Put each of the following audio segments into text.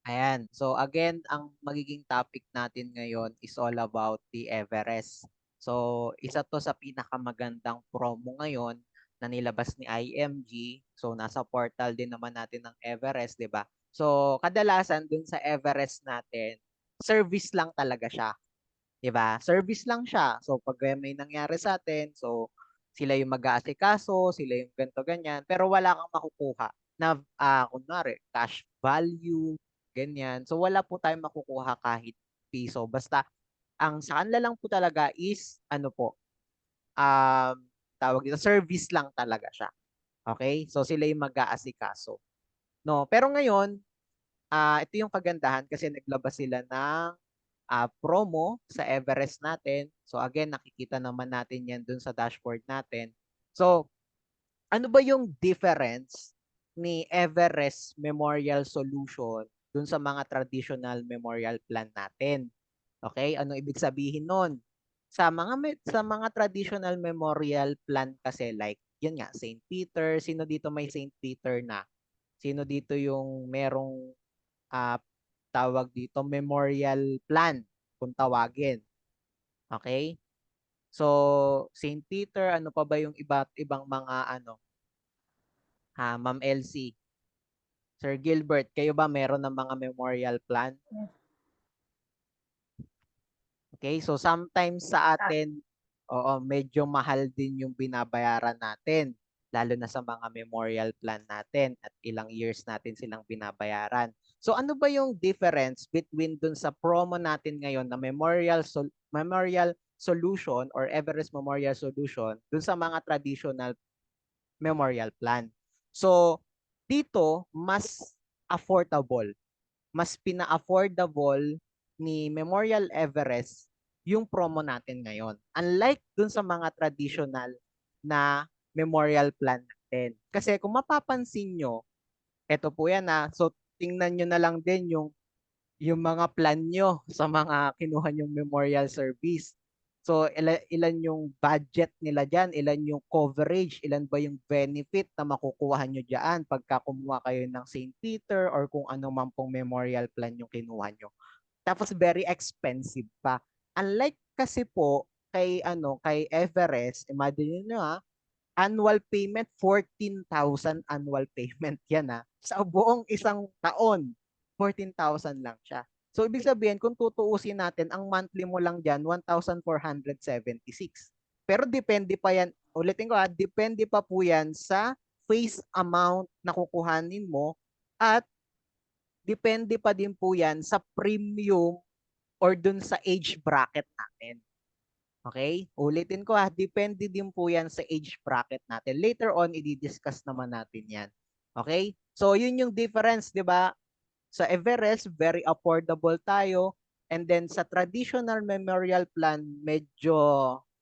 Ayan. So again, ang magiging topic natin ngayon is all about the Everest. So isa to sa pinakamagandang promo ngayon na nilabas ni IMG. So nasa portal din naman natin ng Everest, 'di ba? So kadalasan dun sa Everest natin, service lang talaga siya, 'di ba? Service lang siya. So pag may nangyari sa atin, so sila yung mag-aasikaso, sila yung ganto ganyan, pero wala kang makukuha na kunwari cash value, ganyan. So wala po tayong makukuha kahit piso. Basta ang sa kanila lang po talaga is ano po, um, tawag dito, service lang talaga siya. Okay? So sila yung mag-aasikaso. No, pero ngayon, ito yung kagandahan kasi naglabas sila ng promo sa Everest natin. So again, nakikita naman natin yan dun sa dashboard natin. So ano ba yung difference ni Everest Memorial Solution dun sa mga traditional memorial plan natin? Okay? Ano ibig sabihin nun? Sa mga traditional memorial plan kasi like yun nga Saint Peter, sino dito may Saint Peter na? Sino dito yung merong ah, tawag dito memorial plan kung tawagin? Okay? So Saint Peter, ano pa ba yung iba't ibang mga ano, Ma'am Elsie, Sir Gilbert, kayo ba meron ng mga memorial plan? Yes. Okay, so sometimes sa Ah, atin, oo, medyo mahal din yung binabayaran natin, lalo na sa mga memorial plan natin at ilang years natin silang binabayaran. So ano ba yung difference between dun sa promo natin ngayon na Memorial Solution or Everest Memorial Solution dun sa mga traditional memorial plan? So dito mas affordable, mas pina-affordable ni Memorial Everest yung promo natin ngayon. Unlike dun sa mga traditional na memorial plan natin. Kasi kung mapapansin nyo, eto po yan so tingnan nyo na lang din yung mga plan nyo sa mga kinuha nyong memorial service. So, ilan yung budget nila dyan, ilan yung coverage, ilan ba yung benefit na makukuha nyo dyan pagka kumuha kayo ng St. Peter or kung ano man pong memorial plan yung kinuha nyo. Tapos very expensive pa. Unlike kasi po kay Everest, imagine niyo annual payment 14,000 annual payment yan sa buong isang taon. 14,000 lang siya. So ibig sabihin kung tutuusin natin ang monthly mo lang diyan 1,476. Pero depende pa yan, ulitin ko depende pa po yan sa face amount na kukuhanin mo at depende pa din po yan sa premium or dun sa age bracket natin. Okay? Ulitin ko depende din po yan sa age bracket natin. Later on, i-discuss naman natin yan. Okay? So, yun yung difference, di ba? Sa Everest, very affordable tayo. And then sa traditional memorial plan, medyo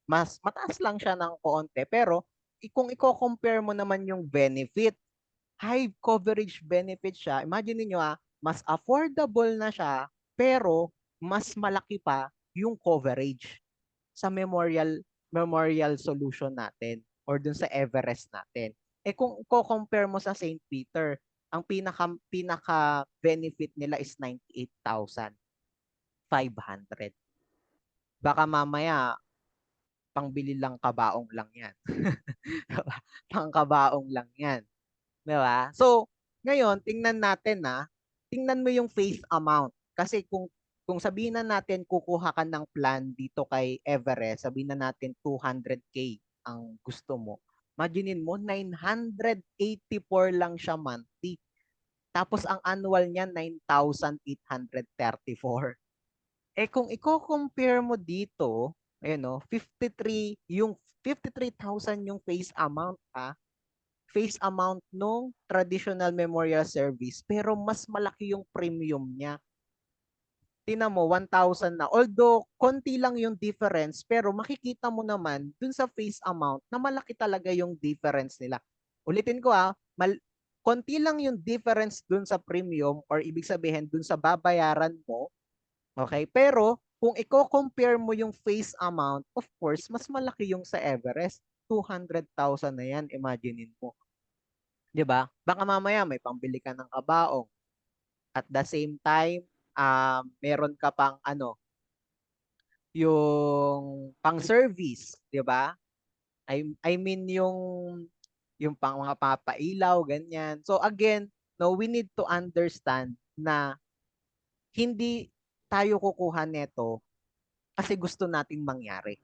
mas mataas lang siya ng konti. Pero kung i-compare mo naman yung benefit, high coverage benefit siya. Imagine niyo mas affordable na siya, pero mas malaki pa yung coverage sa memorial solution natin or dun sa Everest natin. Kung ko-compare mo sa St. Peter, ang pinaka benefit nila is 98,500. Baka mamaya pangbili lang kabaong lang 'yan. Pangkabaong lang 'yan, 'di ba? So, ngayon tingnan natin tingnan mo yung face amount kasi kung sabihin na natin kukuha ka ng plan dito kay Everest, sabihin na natin 200K ang gusto mo. Imaginin mo 984 lang siya monthly. Tapos ang annual niya 9,834. Kung i-compare mo dito, ayun 53 yung 53,000 yung face amount face amount nung traditional memorial service pero mas malaki yung premium niya. Tingnan mo 1,000 na. Although konti lang yung difference pero makikita mo naman dun sa face amount na malaki talaga yung difference nila. Ulitin ko konti lang yung difference dun sa premium or ibig sabihin dun sa babayaran mo. Okay? Pero kung i-compare mo yung face amount, of course, mas malaki yung sa Everest. 200,000 na yan, imaginein mo. 'Di ba? Baka mamaya may pambili ka ng kabaong. At the same time, meron ka pang ano, yung pang-service, 'di ba? I mean yung pang mga papailaw, ganyan. So again, no, we need to understand na hindi tayo kukuha neto kasi gusto nating mangyari.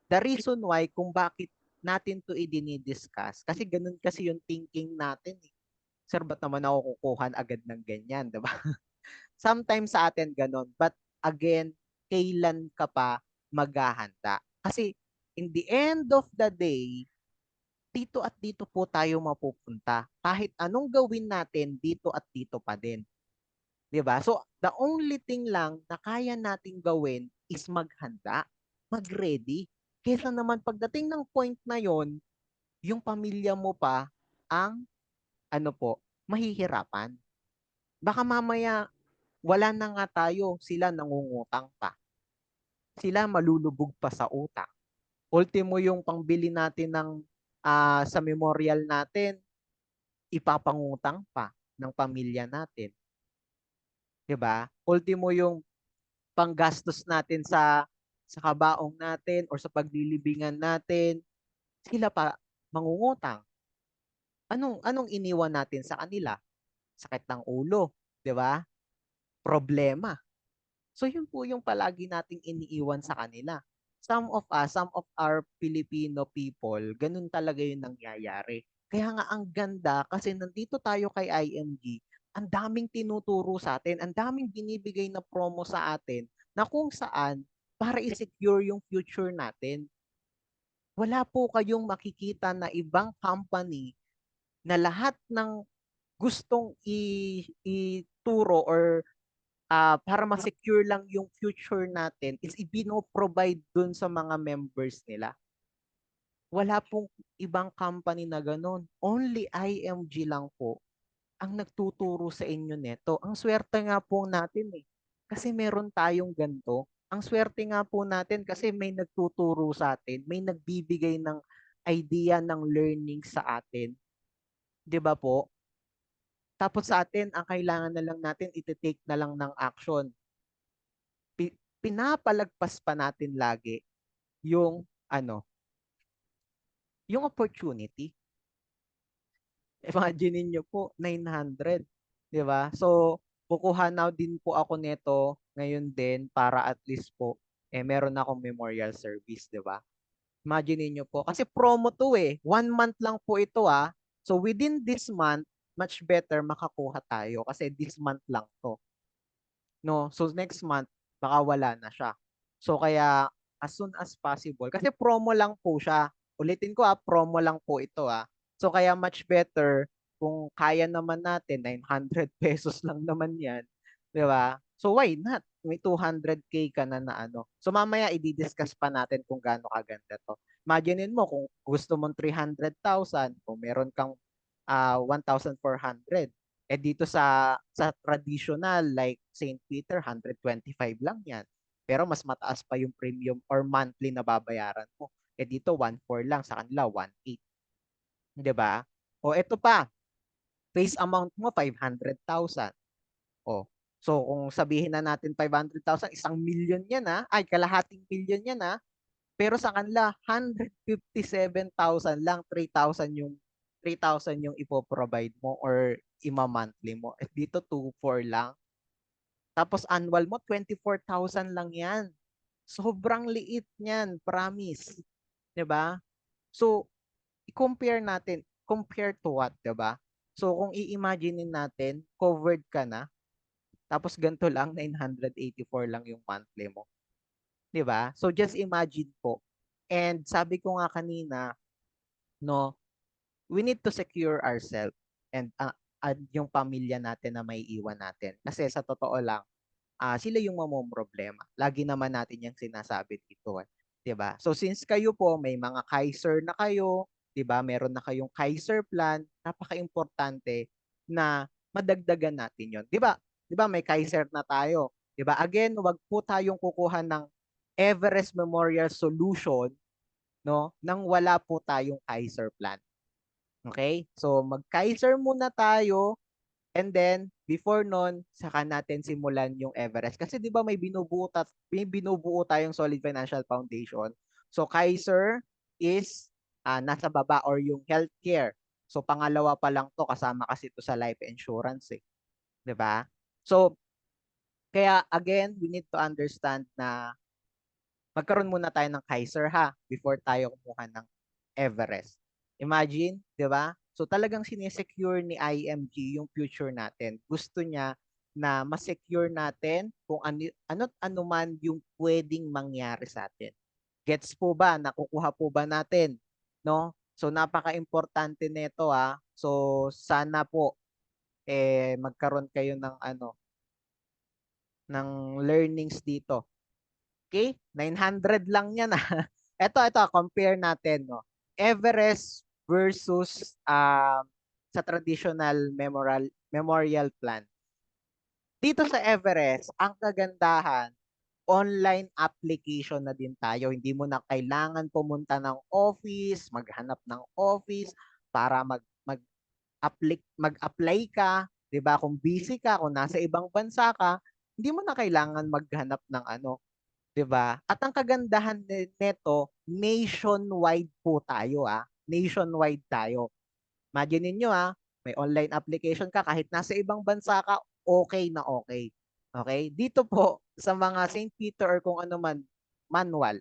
The reason why kung bakit natin 'to idini-discuss kasi ganun kasi yung thinking natin, eh. Sir, ba't naman ako kukuha agad ng ganyan, 'di ba? Sometimes sa atin gano'n, but again, kailan ka pa maghahanda? Kasi in the end of the day, dito at dito po tayo mapupunta. Kahit anong gawin natin, dito at dito pa din, 'di ba? So, the only thing lang na kaya nating gawin is maghanda, mag-ready. Kaysa naman pagdating ng point na 'yon, yung pamilya mo pa ang ano po, mahihirapan. Baka mamaya wala na nga tayo, sila nangungutang pa. Sila malulubog pa sa utang. Ultimo yung pangbili natin ng sa memorial natin, ipapangutang pa ng pamilya natin, 'di ba? Ultimo yung panggastos natin sa kabaong natin or sa paglilibingan natin, sila pa mangungutang. Anong iniwan natin sa kanila? Sakit ng ulo, 'di ba? Problema. So yun po yung palagi nating iniiwan sa kanila. Some of our Filipino people, ganun talaga yung nangyayari. Kaya nga ang ganda kasi nandito tayo kay IMG, ang daming tinuturo sa atin, ang daming binibigay na promo sa atin na kung saan para i-secure yung future natin. Wala po kayong makikita na ibang company na lahat ng gustong ituro or para ma-secure lang yung future natin is ibino-provide dun sa mga members nila. Wala pong ibang company na ganun. Only IMG lang po ang nagtuturo sa inyo neto. Ang swerte nga po natin eh. Kasi meron tayong ganito. Ang swerte nga po natin kasi may nagtuturo sa atin, may nagbibigay ng idea ng learning sa atin. 'Di ba po? Tapos sa atin, ang kailangan na lang natin, iti-take na lang ng action. Pinapalagpas pa natin lagi yung ano, yung opportunity. Imagine niyo po 900, 'di ba? So kukuha na din po ako nito ngayon din para at least po meron akong memorial service, 'di ba? Imagine niyo po kasi promo 'to eh. 1 month lang po ito ah. So within this month, much better makakuha tayo kasi this month lang 'to. No? So next month baka wala na siya. So kaya as soon as possible kasi promo lang po siya. Ulitin ko promo lang po ito So kaya much better kung kaya naman natin 900 pesos lang naman 'yan, 'di ba? So why not? May 200k ka na ano. So mamaya i-discuss pa natin kung gaano kaganda 'to. Imaginin mo kung gusto mong 300,000, kung meron kang 1,400. Dito sa traditional like St. Peter 125 lang 'yan. Pero mas mataas pa yung premium or monthly na babayaran mo. Dito 1,400 lang, sa kanila 1,800, 'di ba? O eto pa, face amount mo 500,000. Oh. So kung sabihin na natin 500,000, 1,000,000 'yan Ay, kalahating milyon 'yan Pero sa kanila 157,000 lang, 3,000 yung ipo-provide mo or ima-monthly mo. Dito 2,400 lang. Tapos annual mo 24,000 lang 'yan. Sobrang liit niyan, promise. 'Di ba? So, i-compare natin, compare to what, 'di ba? So, kung i-imagine natin, covered ka na, tapos ganito lang 984 lang yung monthly mo. 'Di ba? So, just imagine po. And sabi ko nga kanina, no, we need to secure ourselves and yung pamilya natin na may iwan natin. Kasi sa totoo lang, sila yung mamomroblema. Lagi naman natin yung sinasabi dito 'di ba? So since kayo po may mga Kaiser na kayo, 'di ba? Meron na kayong Kaiser plan, napaka-importante na madagdagan natin 'yon. 'Di ba? 'Di ba may Kaiser na tayo, 'di ba? Again, wag po tayong kukuha ng Everest Memorial Solution, no, nang wala po tayong Kaiser plan. Okay? So mag-Kaiser muna tayo And then, before nun, saka natin simulan yung Everest. Kasi di ba may binubuo tayong solid financial foundation. So, Kaiser is nasa baba or yung healthcare. So, pangalawa pa lang to, kasama kasi to sa life insurance eh. Di ba? So, kaya again, we need to understand na magkaroon muna tayo ng Kaiser ha before tayo kumuha ng Everest. Imagine, 'di ba? So talagang sinesecure ni IMG yung future natin. Gusto niya na ma-secure natin kung ano't ano man yung pwedeng mangyari sa atin. Gets po ba? Nakukuha po ba natin? No? So napaka-importante nito ha. So sana po magkaroon kayo ng ng learnings dito. Okay? 900 lang yan ah. Ito, compare natin, no. Everest versus sa traditional memorial plan. Dito sa Everest, ang kagandahan, online application na din tayo. Hindi mo na kailangan pumunta ng office, maghanap ng office para mag-apply ka, 'di ba? Kung busy ka, kung nasa ibang bansa ka, hindi mo na kailangan maghanap ng 'di ba? At ang kagandahan nito, nationwide po tayo ah. Nationwide tayo. Imagine niyo may online application ka kahit nasa ibang bansa ka, okay na okay. Okay? Dito po sa mga St. Peter or kung ano man, manual.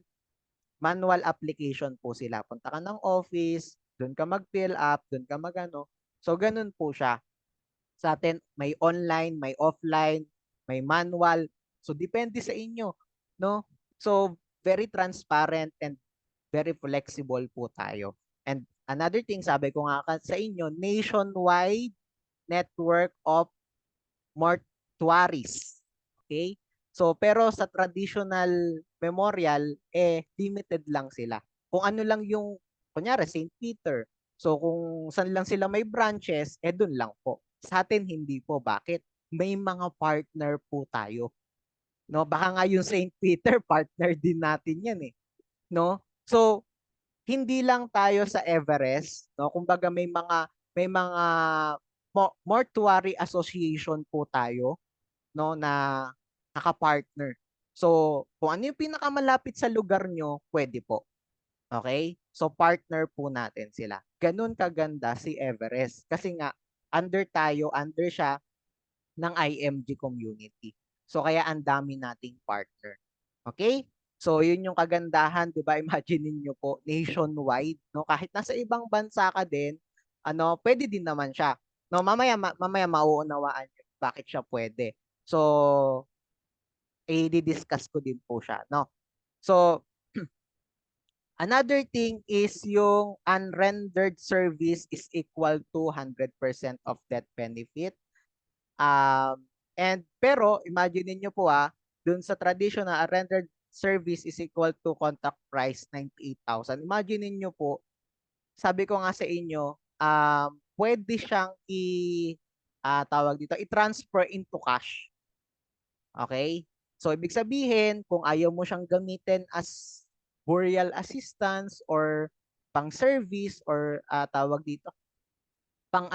Manual application po sila. Punta ka ng office, doon ka mag-fill up, doon ka magano. So ganun po siya. Sa atin may online, may offline, may manual. So depende sa inyo, no? So very transparent and very flexible po tayo. And another thing, sabi ko nga sa inyo, nationwide network of mortuaries. Okay? So, pero sa traditional memorial, limited lang sila. Kung ano lang yung, kunyari, St. Peter. So, kung saan lang sila may branches, dun lang po. Sa atin, hindi po. Bakit? May mga partner po tayo. No? Baka nga yung St. Peter, partner din natin yan eh. No? So, hindi lang tayo sa Everest, no? Kumbaga may mga mortuary association po tayo, no, na naka-partner. So, kung ano yung pinakamalapit sa lugar nyo, pwede po. Okay? So, partner po natin sila. Ganun kaganda si Everest. Kasi nga, under siya ng IMG community. So, kaya ang dami nating partner. Okay? So, yun yung kagandahan, di ba? Imagine niyo po, nationwide, no? Kahit nasa ibang bansa ka din, pwede din naman siya. No, mamaya mauunawaan niyo bakit siya pwede. So, i-discuss ko din po siya, no? So, another thing is yung unrendered service is equal to 100% of that benefit. And pero imagine niyo po dun sa traditional rendered service is equal to contract price 98,000. Imagine niyo po, sabi ko nga sa inyo, pwede siyang tawag dito, i-transfer into cash. Okay? So ibig sabihin, kung ayaw mo siyang gamitin as burial assistance or pang service or tawag dito, pang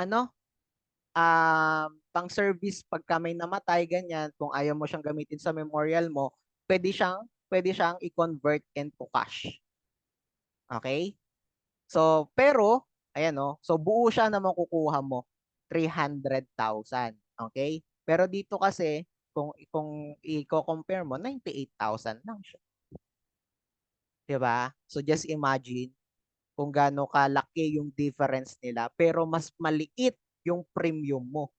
pang service pagka may namatay ganyan, kung ayaw mo siyang gamitin sa memorial mo, pwede siyang i-convert into cash. Okay? So, pero ayan so buo siya na makukuha mo 300,000. Okay? Pero dito kasi kung i-compare mo 98,000 lang siya. 'Di ba? So just imagine kung gaano kalaki yung difference nila pero mas maliit yung premium mo.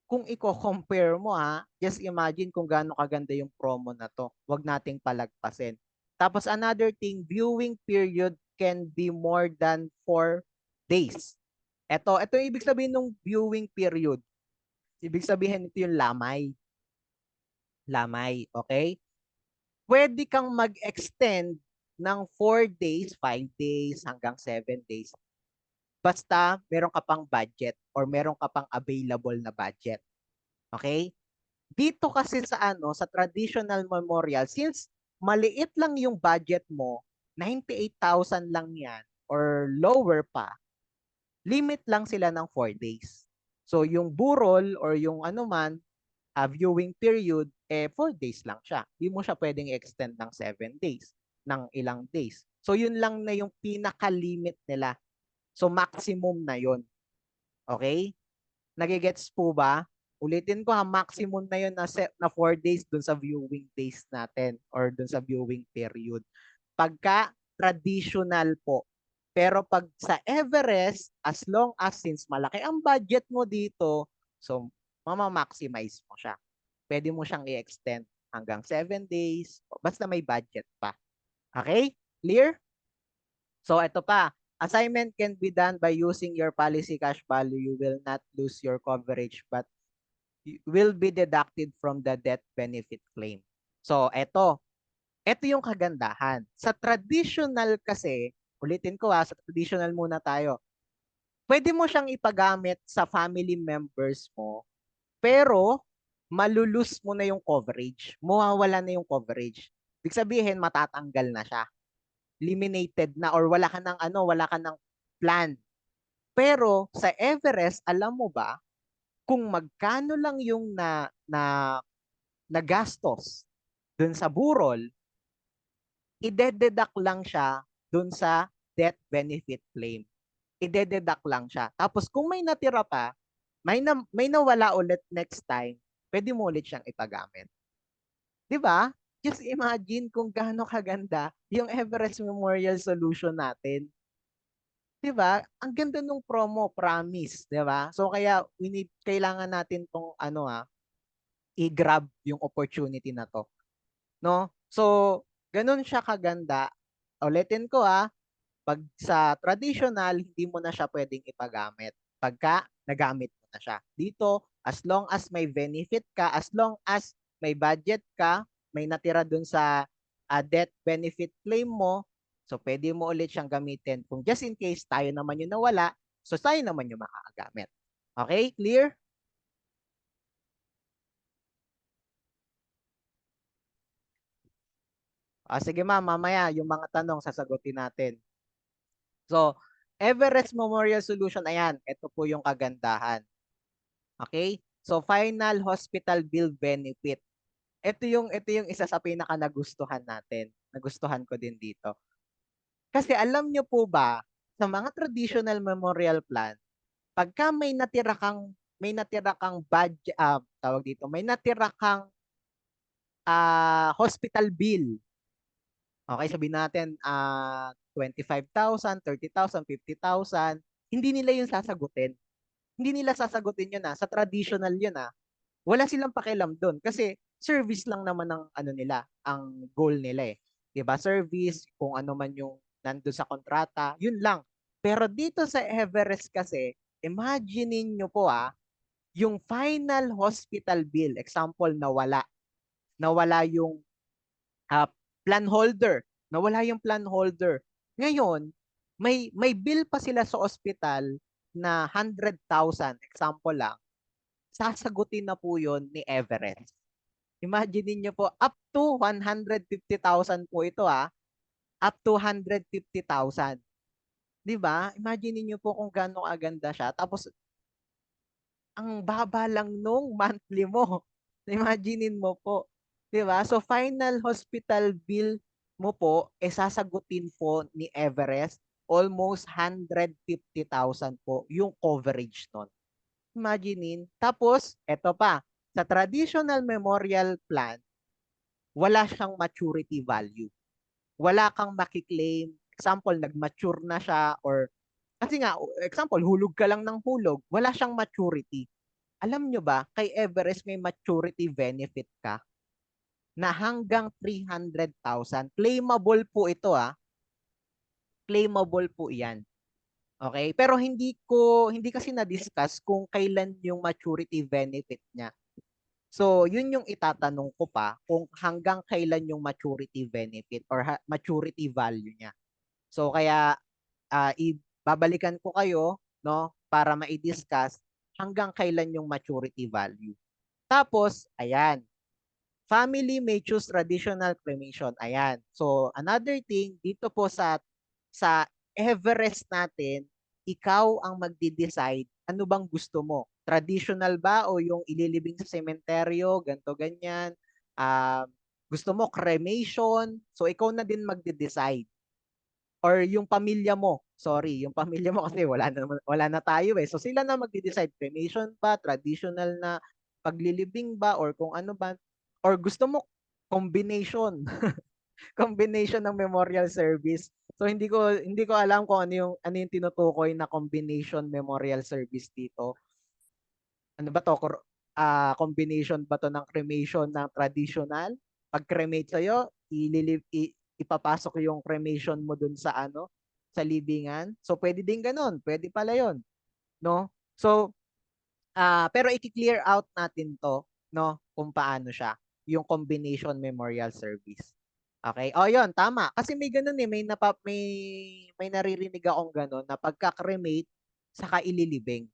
Kung i-compare mo just imagine kung gaano kaganda yung promo na to. Huwag nating palagpasin. Tapos another thing, viewing period can be more than 4 days. Ito yung ibig sabihin ng viewing period. Ibig sabihin ito yung lamay. Lamay, okay? Pwede kang mag-extend ng 4 days, 5 days, hanggang 7 days. Basta meron ka pang budget or meron ka pang available na budget. Okay? Dito kasi sa traditional memorial, since maliit lang yung budget mo, 98,000 lang yan or lower pa, limit lang sila ng 4 days. So yung burol or yung ano man, viewing period, 4 days lang siya. Hindi mo siya pwedeng extend ng 7 days, ng ilang days. So yun lang na yung pinaka-limit nila. So maximum na yun. Okay? Nagigets po ba? Ulitin ko ha, maximum na yun na 4 days dun sa viewing days natin or dun sa viewing period. Pagka traditional po. Pero pag sa Everest, as long as since malaki ang budget mo dito, so mama-maximize mo siya. Pwede mo siyang i-extend hanggang 7 days, basta may budget pa. Okay? Clear? So ito pa, assignment can be done by using your policy cash value. You will not lose your coverage but will be deducted from the death benefit claim. So ito yung kagandahan. Sa traditional kasi, ulitin ko sa traditional muna tayo. Pwede mo siyang ipagamit sa family members mo, pero malulus mo na yung coverage. Mawawala na yung coverage. Ibig sabihin, matatanggal na siya. Eliminated na or wala ka ng wala ka ng plan. Pero sa Everest, alam mo ba kung magkano lang yung nagastos dun sa burol, ide-deduct lang siya dun sa death benefit claim. Ide-deduct lang siya. Tapos kung may natira pa, may nawala ulit next time, pwede mo ulit siyang ipagamit. 'Di ba? Just imagine kung gaano kaganda yung Everest Memorial Solution natin. 'Di ba? Ang ganda nung promo, promise, 'di ba? So kaya kailangan natin tong i-grab yung opportunity na to, no? So, ganun siya kaganda. Ulitin ko pag sa traditional, hindi mo na siya pwedeng ipagamit. Pagka nagamit mo na siya. Dito, as long as may benefit ka, as long as may budget ka, may natira dun sa death benefit claim mo, so pwede mo ulit siyang gamitin. Kung just in case tayo naman yung nawala, so tayo naman yung makakagamit. Okay? Clear? Sige ma'am, mamaya yung mga tanong sasagutin natin. So, Everest Memorial Solution, ayan, ito po yung kagandahan. Okay? So, final hospital bill benefit. Ito yung isa sa pinaka nagustuhan natin. Nagustuhan ko din dito. Kasi alam nyo po ba, sa mga traditional memorial plan, pagka may natira kang budget, tawag dito, may natira kang hospital bill. Okay, sabihin natin 25,000, 30,000, 50,000, hindi nila yun sasagutin. Hindi nila sasagutin yun sa traditional yun Wala silang pakialam doon kasi service lang naman ng nila, ang goal nila 'Di ba? Service, kung ano man yung nandoon sa kontrata, yun lang. Pero dito sa Everest kasi, imagine niyo po yung final hospital bill, example nawala yung uh, plan holder, nawala yung plan holder. Ngayon, may bill pa sila sa ospital na 100,000, example lang, sasagutin na po yon ni Everest. Imagine niyo po, up to 150,000 po ito up to 150,000. 'Di ba? Imagine niyo po kung gaano kaganda siya. Tapos ang baba lang nung monthly mo. Imaginein mo po. 'Di ba? So final hospital bill mo po sasagutin po ni Everest almost 150,000 po yung coverage nun. Imaginein. Tapos, eto pa, sa traditional memorial plan, wala siyang maturity value. Wala kang makiklaim. Example, nag-mature na siya or kasi nga, example, hulog ka lang ng hulog, wala siyang maturity. Alam nyo ba, kay Everest may maturity benefit ka na hanggang 300,000. Claimable po ito Claimable po 'yan. Okay? Pero hindi kasi na-discuss kung kailan yung maturity benefit niya. So, yun yung itatanong ko pa kung hanggang kailan yung maturity benefit or maturity value niya. So, kaya ibabalikan ko kayo no para ma-discuss hanggang kailan yung maturity value. Tapos, ayan, family may choose traditional cremation. Ayan. So, another thing, dito po sa Everest natin, ikaw ang magde-decide ano bang gusto mo. traditional ba o yung ililibing sa sementeryo, ganto ganyan. Ah, gusto mo cremation, so ikaw na din magde-decide. Or yung pamilya mo, sorry, yung pamilya mo kasi wala na tayo eh. So sila na magde-decide, cremation ba, traditional na paglilibing ba, or kung ano ba, or gusto mo combination, combination ng memorial service. So hindi ko alam kung ano yung tinutukoy na combination memorial service dito. Ano ba to? Combination ba to ng cremation ng traditional? Pag cremate sa'yo, ipapasok yung cremation mo dun sa ano, sa libingan. So pwede din ganun, pwede pala 'yon, no? So pero i-clear out natin 'to, no, kung paano siya, yung combination memorial service. Okay? Oh, 'yon, tama. Kasi may ganun eh, may naririnig akong ganun na pagka-cremate saka ililibing.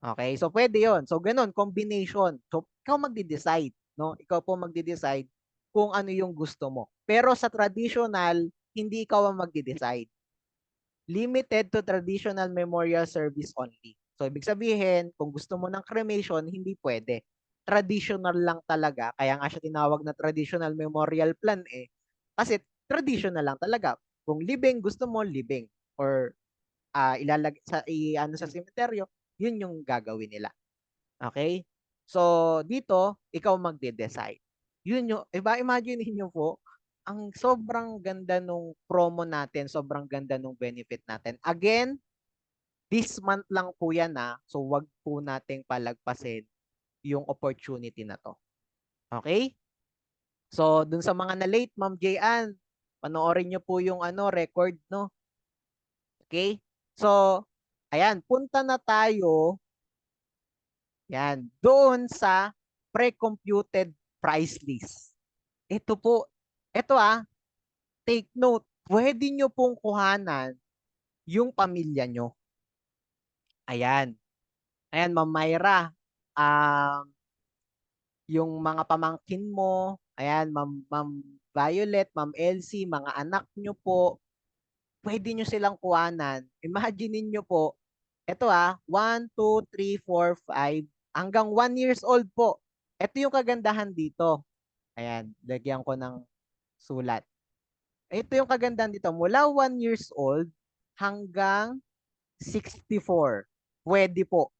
Okay? So pwede 'yon. So ganun, combination. So ikaw magde-decide, no? Ikaw po magde-decide kung ano yung gusto mo. Pero sa traditional, hindi ikaw ang magde-decide. Limited to traditional memorial service only. So ibig sabihin, kung gusto mo ng cremation, hindi pwede. Traditional lang talaga. Kaya nga siya tinawag na traditional memorial plan eh. Kasi traditional lang talaga. Kung libing, gusto mo libing. Or ano sa sementeryo, yun yung gagawin nila. Okay? So, dito, ikaw magde-decide. Yun yung, imagine niyo po, ang sobrang ganda nung promo natin, sobrang ganda nung benefit natin. Again, this month lang po yan so wag po nating palagpasin yung opportunity na to. Okay? So, dun sa mga na late, Ma'am Jayan, panoorin nyo po yung record, no? Okay? So, ayan, punta na tayo yan, doon sa pre-computed price list. Ito po, ito take note, pwede nyo pong kuhanan yung pamilya nyo. Ayan. Ayan, Ma'am Myra. Yung mga pamangkin mo, ayan, Ma'am Violet, Ma'am Elsie, mga anak nyo po, pwede nyo silang kuhanan. Imagine niyo po, ito 1, 2, 3, 4, 5, hanggang 1 years old po. Ito yung kagandahan dito. Ayan, lagyan ko ng sulat. Ito yung kagandahan dito. Mula 1 years old hanggang 64. Pwede po.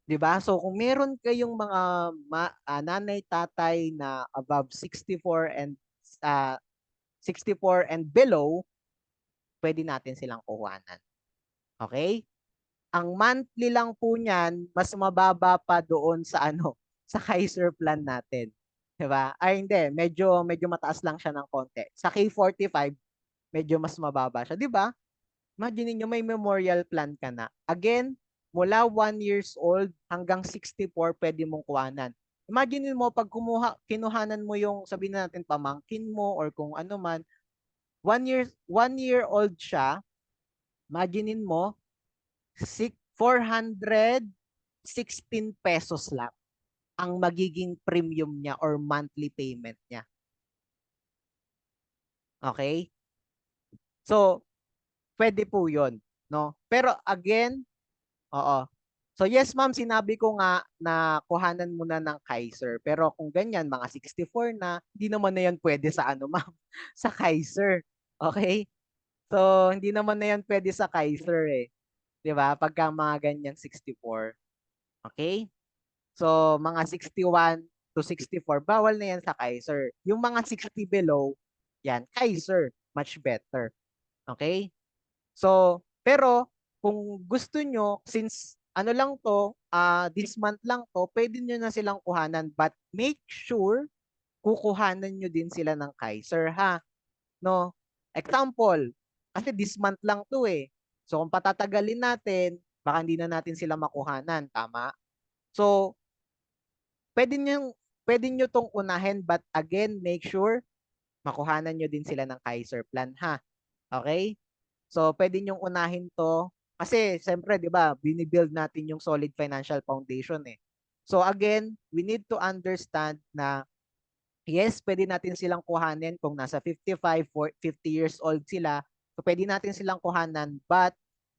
'Di ba? So kung meron kayong mga nanay, tatay na above 64 and 64 and below, pwede natin silang kuhanan. Okay? Ang monthly lang po niyan, mas mababa pa doon sa sa Kaiser plan natin. 'Di ba? Ay hindi, medyo mataas lang siya ng konti. Sa K45, medyo mas mababa siya, 'di ba? Imagine niyo may memorial plan ka na. Again, mula 1 years old hanggang 64 pwede mong kuhanan. Imagine mo pag kinuhanan mo yung sabihin natin pamangkin mo or kung ano man, 1 year old siya, imagine mo 416 pesos lang ang magiging premium niya or monthly payment niya. Okay? So, pwede po 'yon, no? Pero again, oo. So yes, ma'am, sinabi ko nga na kuhanan muna ng Kaiser. Pero kung ganyan, mga 64 na, hindi naman na yan pwede sa ma'am, sa Kaiser. Okay? So, hindi naman na yan pwede sa Kaiser eh. 'Di ba? Pagka mga ganyang 64. Okay? So, mga 61 to 64, bawal na yan sa Kaiser. Yung mga 60 below, yan, Kaiser, much better. Okay? So, pero kung gusto nyo, since lang to, this month lang to, pwede nyo na silang kuhanan. But make sure, kukuhanan nyo din sila ng Kaiser, ha? No? Example, kasi this month lang to eh. So, kung patatagalin natin, baka hindi na natin sila makuhanan, tama? So, pwede nyo tong unahin, but again, make sure, makuhanan nyo din sila ng Kaiser plan, ha? Okay? So, pwede nyong unahin to kasi siyempre, 'di ba, binibuild natin yung solid financial foundation eh. So again, we need to understand na yes, pwede natin silang kuhanin kung nasa 55 or 50 years old sila. So pwede natin silang kuhanan, but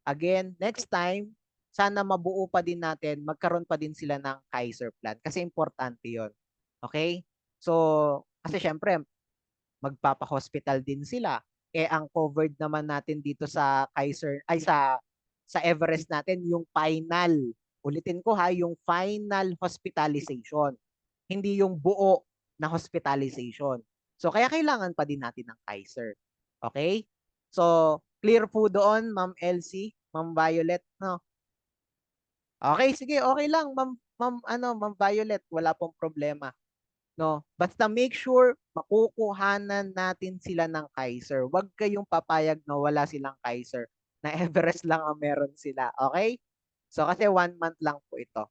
again, next time sana mabuo pa din natin, magkaroon pa din sila ng Kaiser plan kasi importante 'yon. Okay? So, kasi syempre magpapa-hospital din sila. Eh ang covered naman natin dito sa Kaiser ay sa Everest natin yung final. Ulitin ko ha, yung final hospitalization. Hindi yung buo na hospitalization. So kaya kailangan pa din natin ng Kaiser. Okay? So clear po doon, Ma'am Elsie, Ma'am Violet, no? Okay, sige, okay lang, Ma'am Violet, wala pong problema. No, basta make sure makukuhanan natin sila ng Kaiser. Huwag kayong papayag na wala silang Kaiser, na Everest lang ang meron sila. Okay? So kasi 1 month lang po ito.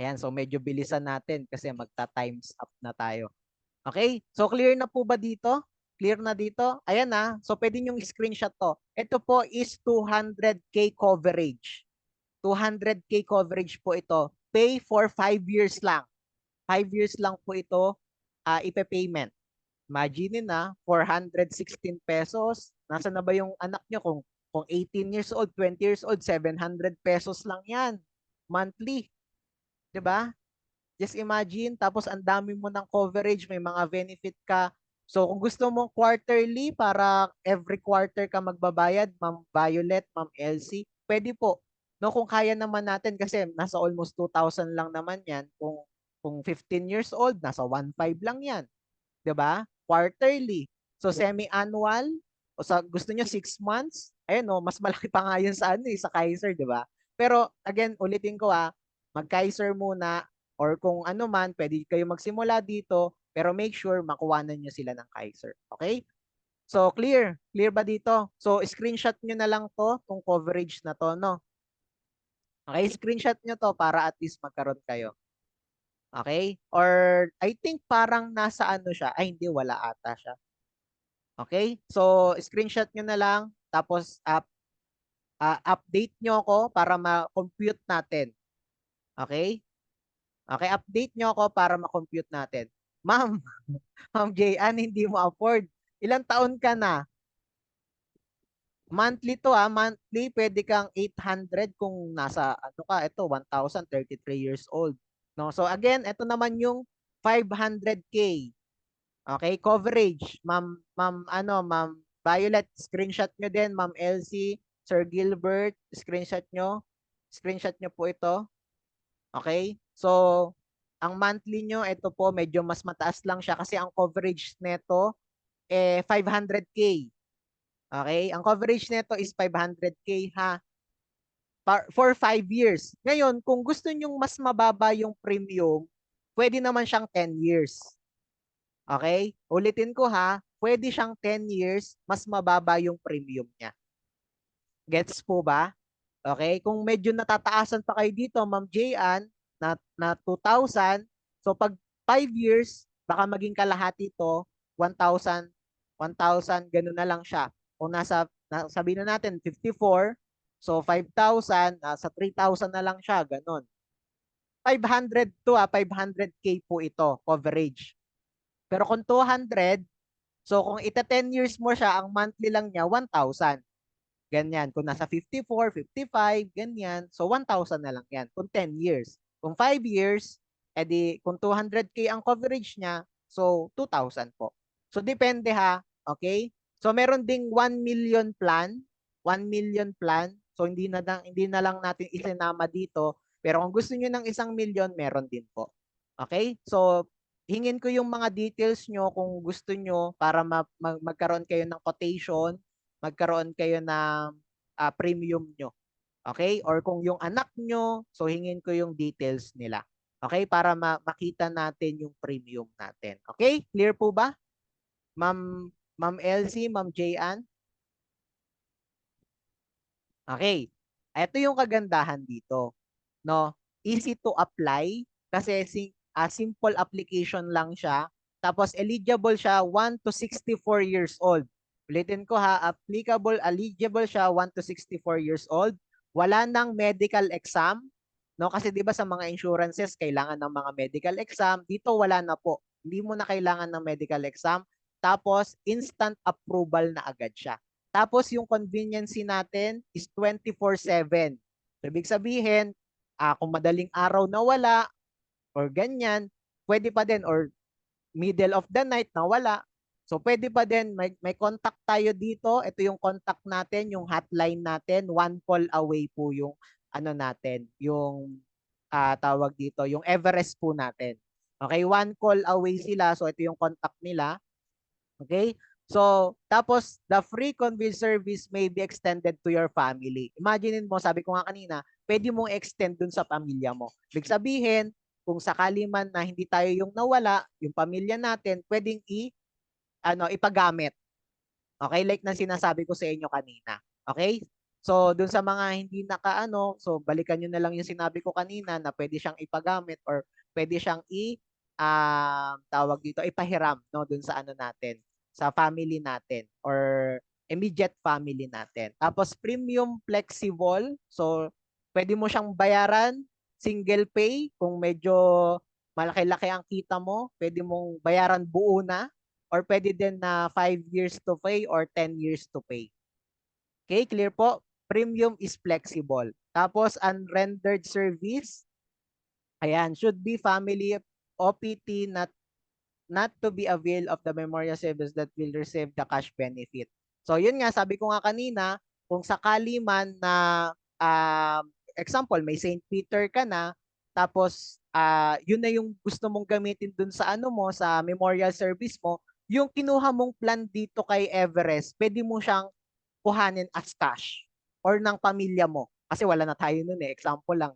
Ayan, so medyo bilisan natin kasi magta-times up na tayo. Okay? So clear na po ba dito? Clear na dito? Ayan na. So pwede nyo screenshot to. Ito po is 200K coverage. 200K coverage po ito. Pay for 5 years lang. 5 years lang po ito ipe-payment. Imagine na, 416 pesos. Nasa na ba yung anak nyo? Kung 18 years old, 20 years old, 700 pesos lang yan. Monthly. 'Di ba? Just imagine, tapos ang dami mo ng coverage, may mga benefit ka. So kung gusto mo quarterly para every quarter ka magbabayad, Ma'am Violet, Ma'am Elsie, pwede po. No, kung kaya naman natin kasi nasa almost 2,000 lang naman 'yan. Kung 15 years old, nasa 1,500 lang 'yan, 'di ba? Quarterly. So semi-annual o sa gusto niyo 6 months, ayun no, mas malaki pa nga 'yun sa ano sa Kaiser, 'di ba? Pero again, ulitin ko mag-Kaiser muna or kung ano man, pwede kayo magsimula dito, pero make sure makuwanan nyo sila ng Kaiser. Okay? So, clear. Clear ba dito? So, screenshot nyo na lang to, tong coverage na to, no? Okay, screenshot nyo to para at least magkaroon kayo. Okay? Or, I think parang nasa ano siya. Ay, hindi, wala ata siya. Okay? So, screenshot nyo na lang, tapos update nyo ako para ma-compute natin. Okay? Okay, update nyo ako para ma-compute natin. Ma'am, Ma'am Jayan, hindi mo afford. Ilang taon ka na? Monthly to monthly pwede kang 800 kung nasa ano ka, ito 1,033 years old. No? So again, ito naman yung 500K. Okay, coverage. Ma'am Violet, screenshot nyo din, Ma'am Elsie, Sir Gilbert, screenshot nyo. Screenshot nyo po ito. Okay? So, ang monthly nyo, ito po, medyo mas mataas lang siya kasi ang coverage nito, 500K. Okay? Ang coverage nito is 500K ha. For 5 years. Ngayon, kung gusto nyong mas mababa yung premium, pwede naman siyang 10 years. Okay? Ulitin ko ha, pwede siyang 10 years, mas mababa yung premium niya. Gets po ba? Okay? Kung medyo natataasan pa kayo dito, Ma'am Jayan, na 2,000, so pag 5 years, baka maging kalahati to, 1,000, 1,000, gano'n na lang siya. Kung sabihin na natin 54, so 5,000, sa 3,000 na lang siya, gano'n. 500 to 500K po ito, coverage. Pero kung 200, so kung 10 years mo siya, ang monthly lang niya, 1,000. Ganyan. Kung nasa 54, 55, ganyan. So, 1,000 na lang yan. Kung 10 years. Kung 5 years, edi kung 200K ang coverage niya, so 2,000 po. So, depende ha. Okay? So, meron ding 1 million plan. 1 million plan. So, hindi na lang natin isinama dito. Pero kung gusto niyo ng 1,000,000, meron din po. Okay? So, hingin ko yung mga details nyo kung gusto nyo para magkaroon kayo ng quotation, magkaroon kayo ng premium nyo. Okay? Or kung yung anak nyo, so hingin ko yung details nila. Okay? Para makita natin yung premium natin. Okay? Clear po ba? Ma'am Elsie, Ma'am Jayan? Okay. Ito yung kagandahan dito. No? Easy to apply kasi simple application lang siya. Tapos eligible siya 1 to 64 years old. Ulitin ko ha, eligible siya 1 to 64 years old. Wala nang medical exam. No? Kasi 'di ba sa mga insurances kailangan ng mga medical exam. Dito wala na po. Hindi mo na kailangan ng medical exam. Tapos instant approval na agad siya. Tapos yung conveniency natin is 24/7. So, ibig sabihin, kung madaling araw na wala or ganyan, pwede pa din, or middle of the night na wala. So pwede pa din, may contact tayo dito. Ito yung contact natin, yung hotline natin. One call away po yung ano natin, yung tawag dito, yung Everest po natin. Okay, one call away sila. So ito yung contact nila. Okay? So, tapos the free convenience service may be extended to your family. Imagine mo, sabi ko nga kanina, pwede mong extend dun sa pamilya mo. Ibig sabihin, kung sakali man na hindi tayo yung nawala, yung pamilya natin, pwedeng ipagamit. Okay? Like na sinasabi ko sa inyo kanina. Okay? So, dun sa mga hindi so balikan nyo na lang yung sinabi ko kanina na pwede siyang ipagamit or pwede siyang tawag dito, ipahiram, no, dun sa natin, sa family natin or immediate family natin. Tapos premium flexible, so pwede mo siyang bayaran single pay kung medyo malaki-laki ang kita mo, pwede mong bayaran buo na, or pwede din na 5 years to pay or 10 years to pay. Okay, clear po? Premium is flexible. Tapos unrendered service, ayan, should be family OPT, not to be avail of the memorial service that will receive the cash benefit. So yun nga, sabi ko nga kanina, kung sakali man na example, may St. Peter ka na, tapos yun na yung gusto mong gamitin dun sa mo, sa memorial service mo, yung kinuha mong plan dito kay Everest, pwede mo siyang kuhanin as cash or ng pamilya mo. Kasi wala na tayo nun example lang.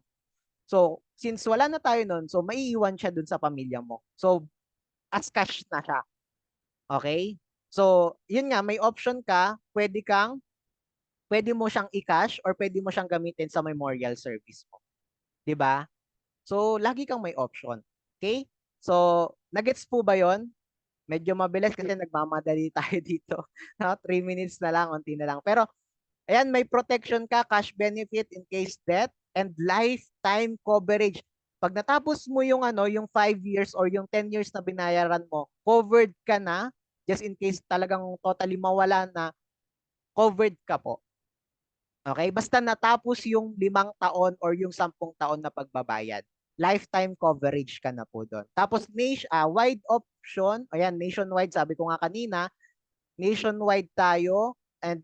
So, since wala na tayo nun, so maiiwan siya dun sa pamilya mo. So, as cash na siya. Okay? So, yun nga, may option ka, pwede mo siyang i-cash or pwede mo siyang gamitin sa memorial service mo. 'Di ba? So, lagi kang may option. Okay? So, nagets po ba 'yon? Medyo mabilis kasi nagmamadali tayo dito. 3 minutes na lang, unti na lang. Pero, ayan, may protection ka, cash benefit in case death, and lifetime coverage. Pag natapos mo yung yung 5 years or yung 10 years na binayaran mo, covered ka na, just in case talagang totally mawala na, covered ka po. Okay? Basta natapos yung 5 taon or yung 10 taon na pagbabayad. Lifetime coverage ka na po doon. Tapos wide option, ayan, nationwide, sabi ko nga kanina, nationwide tayo, and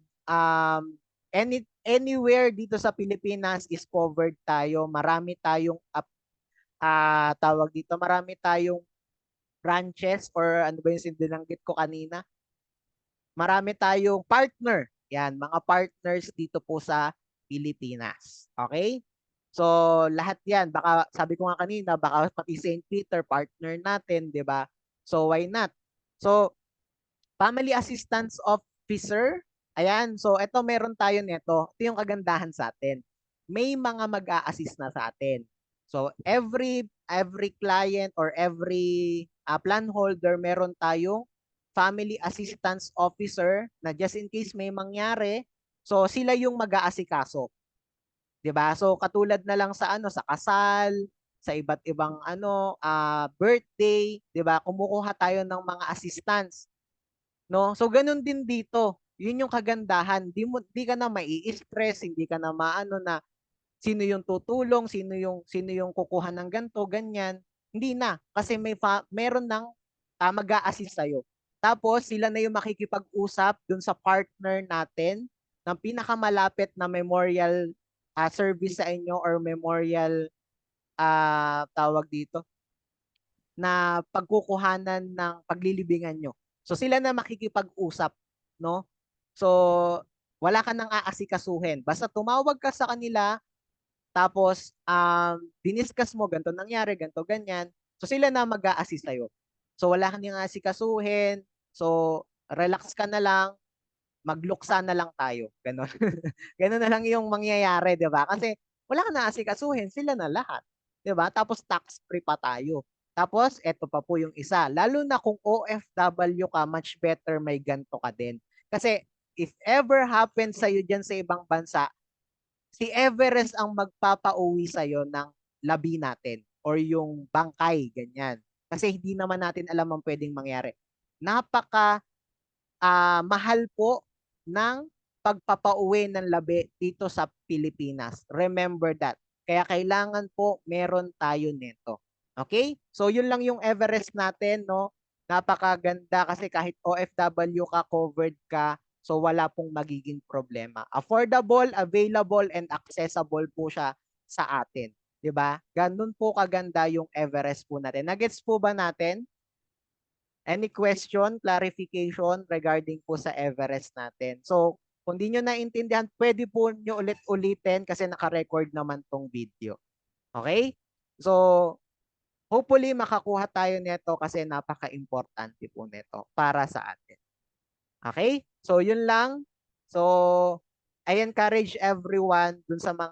anywhere dito sa Pilipinas is covered tayo. Marami tayong tawag dito, marami tayong branches, or ano ba yung sindilanggit ko kanina? Marami tayong partner. Yan, mga partners dito po sa Pilipinas. Okay? So, lahat yan. Baka, sabi ko nga kanina, baka pati St. Peter, partner natin, di ba? So, why not? So, Family Assistance Officer, ayan. So, ito meron tayo nito. Ito yung kagandahan sa atin. May mga mag-a-assist na sa atin. So, every client or every plan holder, meron tayong Family Assistance Officer na just in case may mangyari, so sila yung mag-aasikaso. 'Di ba? So, katulad na lang sa sa kasal, sa iba't ibang birthday, 'di ba? Kumukuha tayo ng mga assistance. No? So ganun din dito. Yun yung kagandahan. Di ka na mai-stress, hindi ka na maano na sino yung tutulong, sino yung kukuha ng ganto, ganyan. Hindi na kasi meron ng mag-a-assist sa'yo. Tapos sila na yung makikipag-usap dun sa partner natin ng pinakamalapit na memorial service sa inyo or memorial tawag dito na pagkukuhanan ng paglilibingan nyo. So sila na makikipag-usap, no? So wala ka nang aasikasuhin. Basta tumawag ka sa kanila, tapos diniscuss mo ganito nangyari, ganito ganyan. So sila na mag-a-assist sa'yo. So wala kang nang aasikasuhin. So relax ka na lang, magluksa na lang tayo. Ganon. Ganon na lang yung mangyayari, 'di ba? Kasi wala kang naasikasuhin, sila na lahat. 'Di ba? Tapos tax free pa tayo. Tapos eto pa po yung isa, lalo na kung OFW ka, much better may ganto ka din. Kasi if ever happen sa iyo diyan sa ibang bansa, si Everest ang magpapauwi sa iyo ng labi natin or yung bangkay, ganyan. Kasi hindi naman natin alam ang pwedeng mangyari. Napaka mahal po ng pagpapauwi ng labi dito sa Pilipinas. Remember that. Kaya kailangan po meron tayo nito. Okay? So yun lang yung Everest natin, no? Napakaganda kasi kahit OFW ka, covered ka, so wala pong magiging problema. Affordable, available, and accessible po siya sa atin. 'Di ba? Ganun po kaganda yung Everest po natin. Nagets po ba natin? Any question, clarification regarding po sa Everest natin? So, kung di nyo naintindihan, pwede po nyo ulit-ulitin kasi naka-record naman tong video. Okay? So, hopefully makakuha tayo nito kasi napaka-importante po nito para sa atin. Okay? So, yun lang. So, I encourage everyone dun sa mga